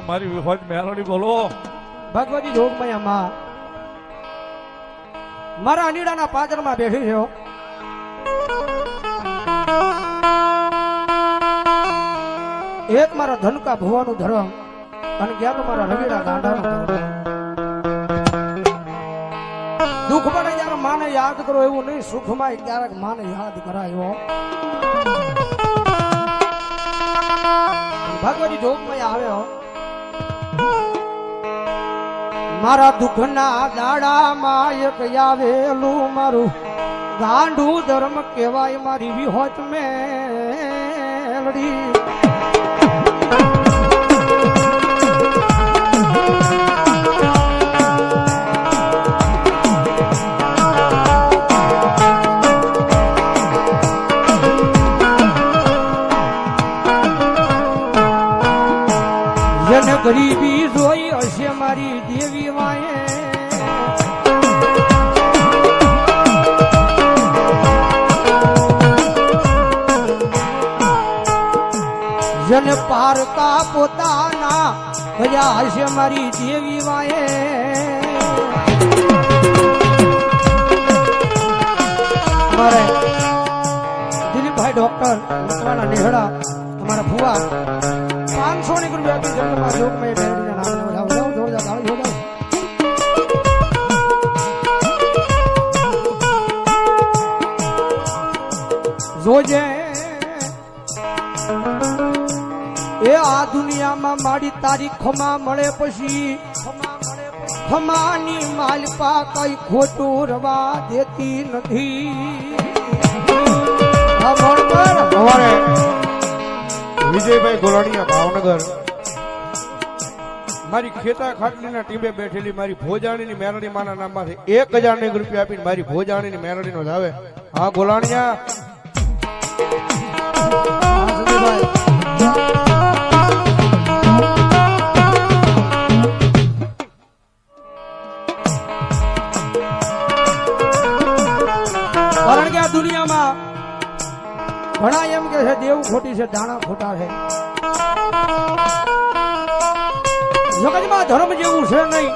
મારી વિહોજ મેલડી બોલો. ભગવતી જોગમયા માં મારા અનીડાના પાદરમાં બેઠી છે. એક મારા ધનકા ભુવાનું ધર્મ અને ક્યાંક મારા રવિડા ગાંડાનો ધર્મ. દુઃખ પડે ત્યારે માને યાદ કરો એવું નહીં, સુખમાં ક્યારેક માને યાદ કરાયો. ભગવતી જોગમયા આવ્યો. મારા દુઃખના દાડામાં એક આવેલું મારું ગાંડું ધર્મ કહેવાય મારી વિહોત મેલડી. જેને ગરીબી જોઈ હશે મારી દેવી માએ, જેને પારકા પોતાના ભયા હશે મારી દેવી માએ. મારે દિલીપભાઈ ડોક્ટર મકવાના નેહડા અમારા ભુવા 500 રૂપિયા આપી જન્મમાં જોગમય બેનના નામે વધાવો જોરદાર તાળી વધાવો. જોજે એ આ દુનિયામાં મારી તારી ખમા મળે પછી ખમાની માલપા કઈ ખોટું રવા દેતી નથી. સવારે વિજયભાઈ ગોલાણીયા ભાવનગર મારી ખેતા ખાટલીના ટીમે બેઠેલી મારી ભોજાણીની મેલડી માના નામમાંથી 1000 રૂપિયા આપીને મારી ભોજાણીની મેલડીનો જ આવે. હા ગોલાણીયા કારણ કે આ દુનિયામાં ઘણા એમ કે છે દેવ ખોટી છે, દાણા ખોટા છે. જગતમાં ધર્મ જેવું છે નહીં,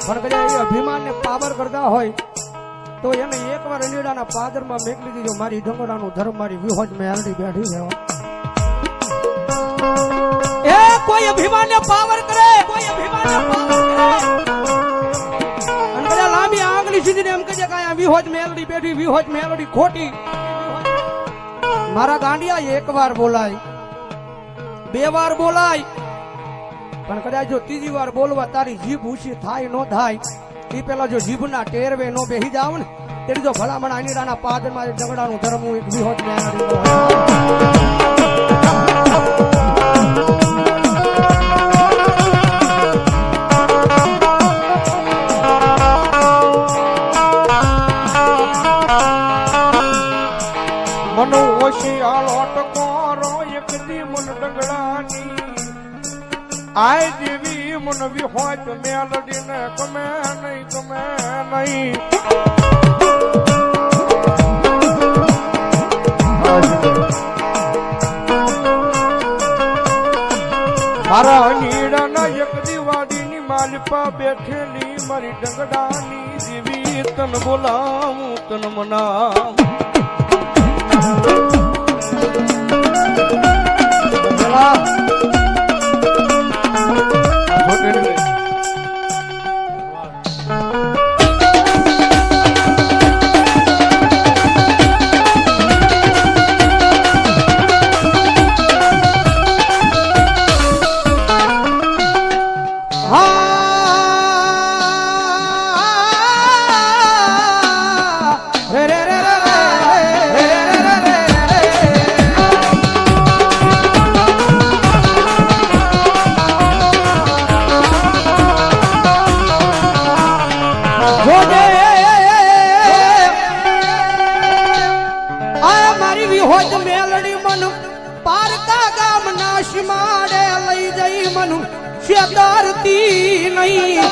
પણ કદાચ એ અભિમાનને પાવર કરતા હોય તો એને એકવાર અનીડાના પાદરમાં મેકલી દીધો. મારી ડંગોડાનું ધર્મ મારી વિહોજ મેલડી બેઠી છે. એ કોઈ અભિમાનને પાવર કરે, કોઈ અભિમાનને પાવર કરે અને કદાચ લાંબી આંગળી સીધીને એમ કહે કે આ વિહોજ મેલડી બેઠી, વિહોજ મેલડી ખોટી. મારા ગાંડિયા એક વાર બોલાય, 2 વાર બોલાય, પણ કદાચ જો 3જી વાર બોલવા તારી જીભ ઊંચી થાય ન થાય એ પેલા જો જીભના ટેરવે નો બેહી જાવ ને તેની જો ભલામણ અનીડાના પાદરમાં ડંગડાનું ધર્મ એક વિહોજ મેલડી. મનો ઓશિયાળો ટકોરો એક દી મન ડંગડાની આય દેવી મન વિહોજ મેલડીને ગમે નહીં, ગમે નહીં. મારા નીડાના એક દિવાળીની માલપા બેઠેલી મારી ડંગડાની દેવી તન બોલાવું તન મનાવું. છેતરતી નહીં.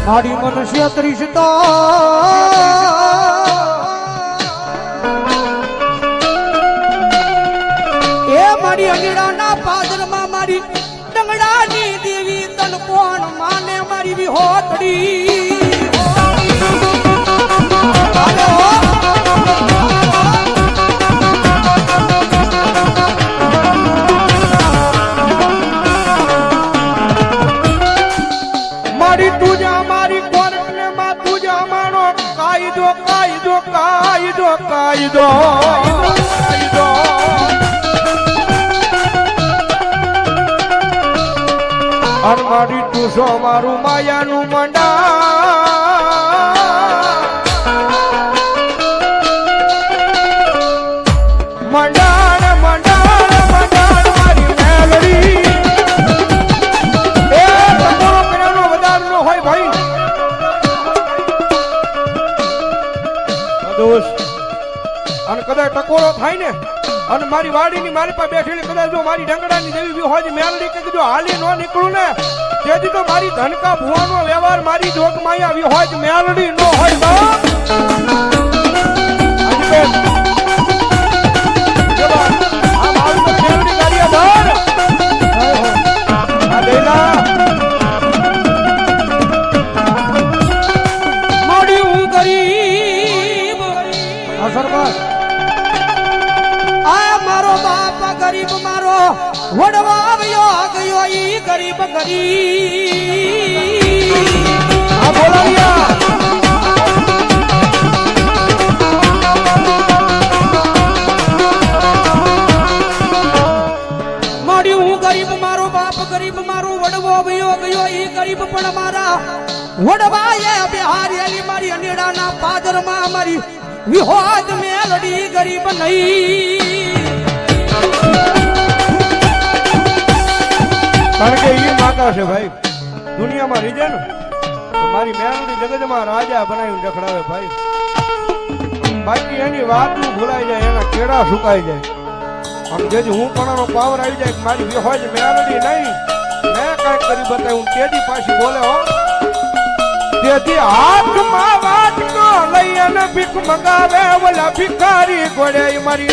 મારી મનુષ્ય ત્રીસતા ડંગડાની દેવી તન કોણ માને મારી વિહોતડી મારી તુજા મારી કોર્ટને માં તુજા માનો કાયદો કાયદો કાયદો કાયદો કાયદો અન મારી તુસો મારું માયાનું મંડા મંડાણ મંડાણ મંડાણ મારી મેલડી એ તમારો પેલાનો વધારનો હોય ભાઈ દોસ્ત અને કદાચ ટકોરો થાય ને અને મારી વાડીની મારી પાસે બેઠેલી કદાચ જો મારી ડંગડાની દેવી બી હોય મેલડી કે જો હાલી ન નીકળું ને તેથી તો મારી ધનકા ભુવાનો વ્યવહાર મારી જોગ માયા આવી હોય મેલડી ન હોય બાપ આ મારું તો મેલડી ગાડીયા ધર આ દેલા મોડી હું ગરીબ સરપંચ આ મારો બાપ ગરીબ મારો વડવા આવ્યો ગયો ઈ ગરીબ ગરીબ આ બોલાવ્યા મોડી હું ગરીબ મારો બાપ ગરીબ મારો વડવો આવ્યો ગયો ઈ ગરીબ પણ મારા વડવાએ બિહારી મારી અનેડાના પાદરમાં મારી વિહોદ મેલડી ગરીબ નહીં કારણ કે એ માતા છે ભાઈ દુનિયામાં રીજે ને તો મારી મેલડી જગતમાં રાજા બનાવીને રખડાવે ભાઈ બાકી એની વાતું ભૂલાઈ જાય એના કેળા સુકાઈ જાય આમ જેથી હું પણ પાવર આવી જાય કે મારી વિહોજ મેલડી નહીં મેં કાંઈક કરી બતાવ્યું તેથી પાછી બોલે હો તેથી હાથમાં વાટકો લઈ અને ભીખ મંગાવે ઓલા ભિખારી ગોળે મારી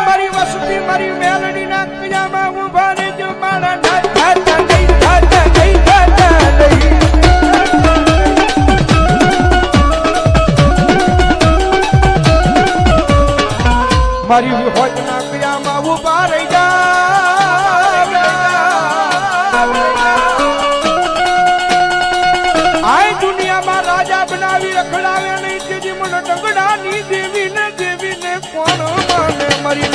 મારી વસતી મારી મેલડી ના કયામાં ઉભા રહેજો મારા મારી વિહોજના ક્રિયામાં ઉભા રહી જા આ દુનિયામાં રાજા બનાવી રખડાવે નહીં તેથી મને ડંગડાની દેવીને કોણ માને મરી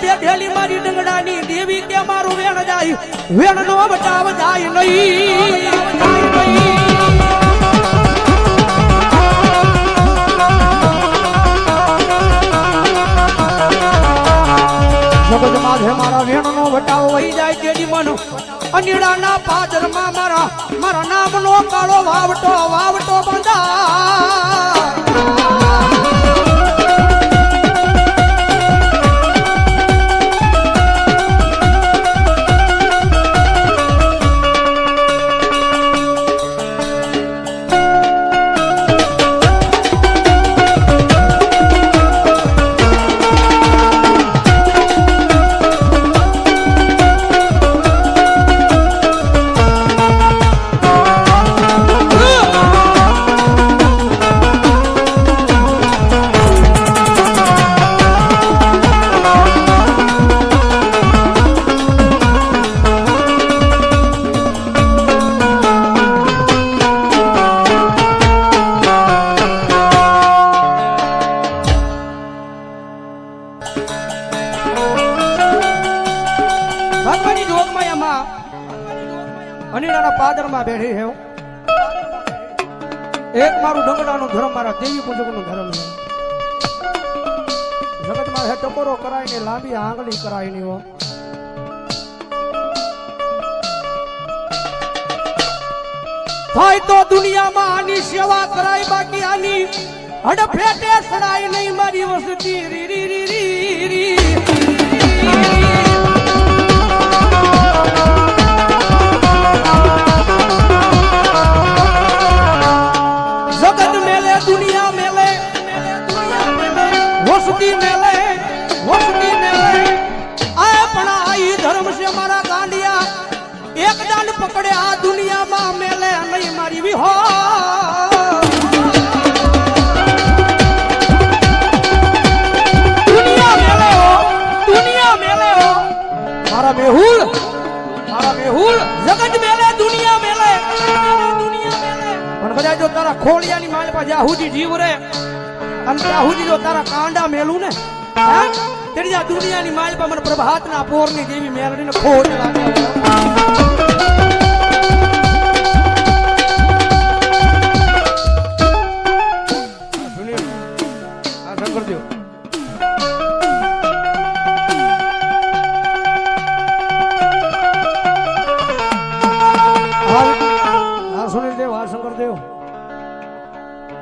બેઠેલી મારી ડંગડાની દેવી કે મારું વેણ જાય વેણ નો બચાવ જાય નહીં જગત માધે મારા વેણ નો બચાવ વહી જાય તેની મન અનીડાના પાદરમાં મારા નામનો કાળો વાવટો બંધા ભગવાનની જોગમાયામાં અનિડાના પાદરમાં બેઠી છે એક મારું ડંગડાનું ધર્મ, મારા દેવી પૂજકનું ધર્મ છે. જગતમાં હે ટકોરો કરાય ને લાંબી આંગળી કરાય ની હો. થાય તો દુનિયામાં આની સેવા કરાય, બાકી આની હડફેટે સડાય નહીં મારી વસતી. રી રી રી રી રી. જગત મેલે દુનિયા મેલે, વસતી મેલે, વસતી મેલે. આ પણ આ ઈ ધર્મ છે મારા ગાંડિયા. એક દાન પકડે આ દુનિયામાં મેલે નહીં મારી વિહો. દુનિયા મેલે હો, દુનિયા મેલે હો મારા મેહુલ, મારા મેહુલ. જગત મેલે દુનિયા મેલે, દુનિયા મેલે. પણ કદાચ જો તારા ખોળિયાની માલ પર જ્યાં સુધી જીવ રે અને ત્યાં સુધી જો તારા કાંડા મેલું ને, તેની આ દુનિયાની માલ પર મને પ્રભાતના પોરની જેવી મેલડીને ખોટ લાગે.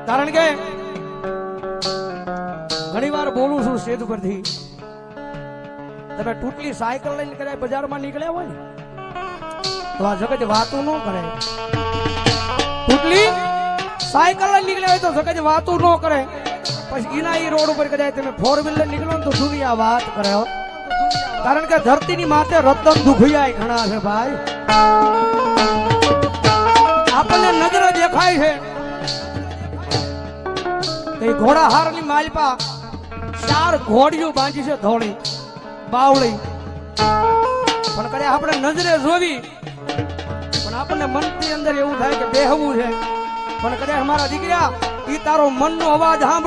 કારણ કે ઘણી વાર બોલું છું સ્ટેજ પરથી, તમે તૂટલી સાયકલ લઈને કદાચ બજારમાં નીકળ્યા હોય ને તો આ જગત વાતું ન કરે. તૂટલી સાયકલ લઈને નીકળ્યા હોય તો જગત વાતું ન કરે. પછી એના ઈ રોડ ઉપર કદાચ તમે 4 વ્હીલર નીકળો ને તો દુનિયા વાત કરે. કારણ કે ધરતીની માથે રતન દુખિયા ઘણા છે ભાઈ. આપણને નજરે દેખાય છે ઘોડાહાર ની માલપા 4 ઘોડીઓ બાંધી છે, ધોળી બાવળી. પણ કદાચ આપણે નજરે જોવી પણ આપણને મનની અંદર એવું થાય કે બેહવું છે. પણ કદાચ મારા દીકરા ઈ તારો મનનો અવાજ સાંભળું